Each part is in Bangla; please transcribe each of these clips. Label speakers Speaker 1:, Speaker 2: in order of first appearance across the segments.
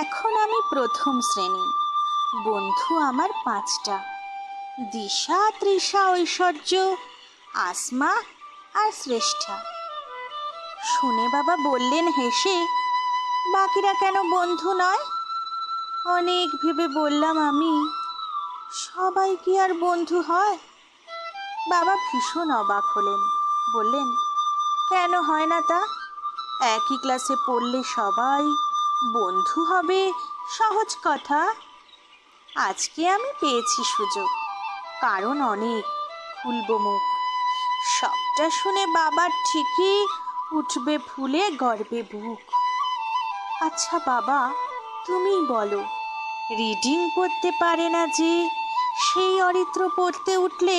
Speaker 1: এখন আমি প্রথম শ্রেণী, বন্ধু আমার 5টা, দিশা, তৃষা, ঐশ্বর্য, আসমা আর শ্রেষ্ঠা। শুনে বাবা বললেন হেসে, বাকিরা কেন বন্ধু নয়? অনেক ভেবে বললাম আমি, সবাই কি আর বন্ধু হয়? বাবা ভীষণ অবাক হলেন, বললেন, কেন হয় না তা? একই ক্লাসে পড়লে সবাই বন্ধু হবে, সহজ কথা। আজকে আমি পেয়েছি সুযোগ, কারণ অনেক, খুলব মুখ। সবটা শুনে বাবার ঠিকই উঠবে ফুলে গর্বে বুক। আচ্ছা বাবা, তুমি বলো, রিডিং পড়তে পারে না যে, সেই অরিত্র পড়তে উঠলে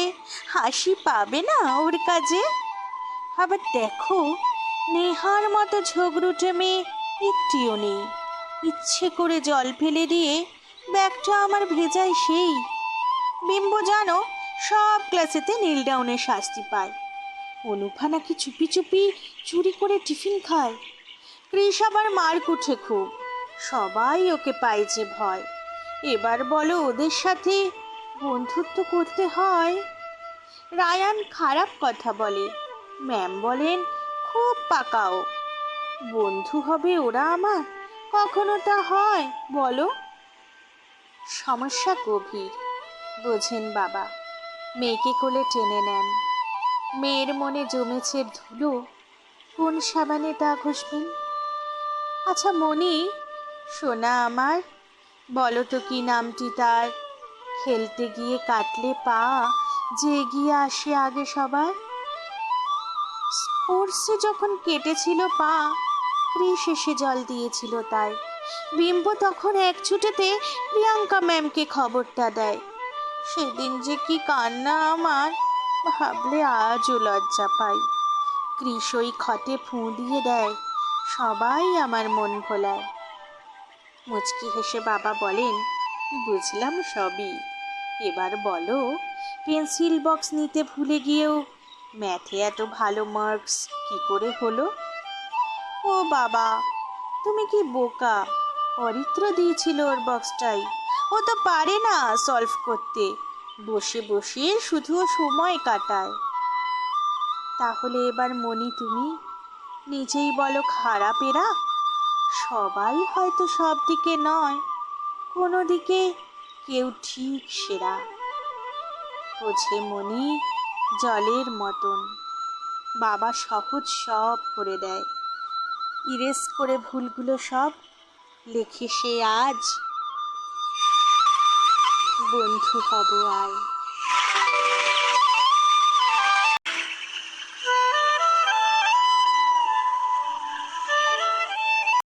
Speaker 1: হাসি পাবে না ওর কাজে? আবার দেখো, নেহার মতো ঝগড়ুটে মেয়ে একটিও নেই, ইচ্ছে করে জল ফেলে দিয়ে ব্যাগটা আমার ভেজায় সেই। বিম্বু জানো, সব ক্লাসেতে নীল ডাউনের শাস্তি পায়। অনুফা নাকি চুপি চুপি চুরি করে টিফিন খায়। কৃষ আবার মার কুঠে খুব, সবাই ওকে পায় যে ভয়। এবার বলো, ওদের সাথে বন্ধুত্ব করতে হয়? রায়ান খারাপ কথা বলে, ম্যাম বলেন খুব পাকাও। বন্ধু হবে ওরা আমার? কখনো তা হয় বলো? সমস্যা গভীর, বোঝেন বাবা। মেয়েকে কোলে টেনে নেন। মেয়ের মনে জমেছে ধুলো, কোন সাবানে তা ঘষবেন? আচ্ছা মনি, সোনা আমার, বলো তো কি নামটি তার? খেলতে গিয়ে কাটলে পা, যে এগিয়ে আসে আগে সবার। স্পোর্টসে যখন কেটেছিল পা, কৃষ এসে জল দিয়েছিল তাই। বিম্বু তখন এক ছুটেতে প্রিয়াঙ্কা ম্যামকে খবরটা দেয়। সেদিন যে কি কান্না আমার, ভাবলে আজও লজ্জা পাই। কৃষ ওই খটে ফুঁ দিয়ে দেয়, সবাই আমার মন ভোলায়। মুচকি হেসে বাবা বলেন, বুঝলাম সবই। এবার বলো, পেন্সিল বক্স নিতে ভুলে গিয়েও ম্যাথে এত ভালো মার্কস কি করে হলো? ও বাবা, তুমি কি বোকা! অরিত্র দিয়েছিল ওর বক্সটাই। ও তো পারে না সলভ করতে, বসে বসে শুধু সময় কাটায়। তাহলে এবার মনি তুমি নিজেই বলো, খারাপ এরা? সবাই হয়তো সব দিকে নয়, কোনো দিকে কেউ ঠিক সেরা। বোঝে মনি জলের মতন, বাবা সহজ সব করে দেয়। ইরেজ করে ভুলগুলো সব লেখে সে আজ, বন্ধু হব আয়।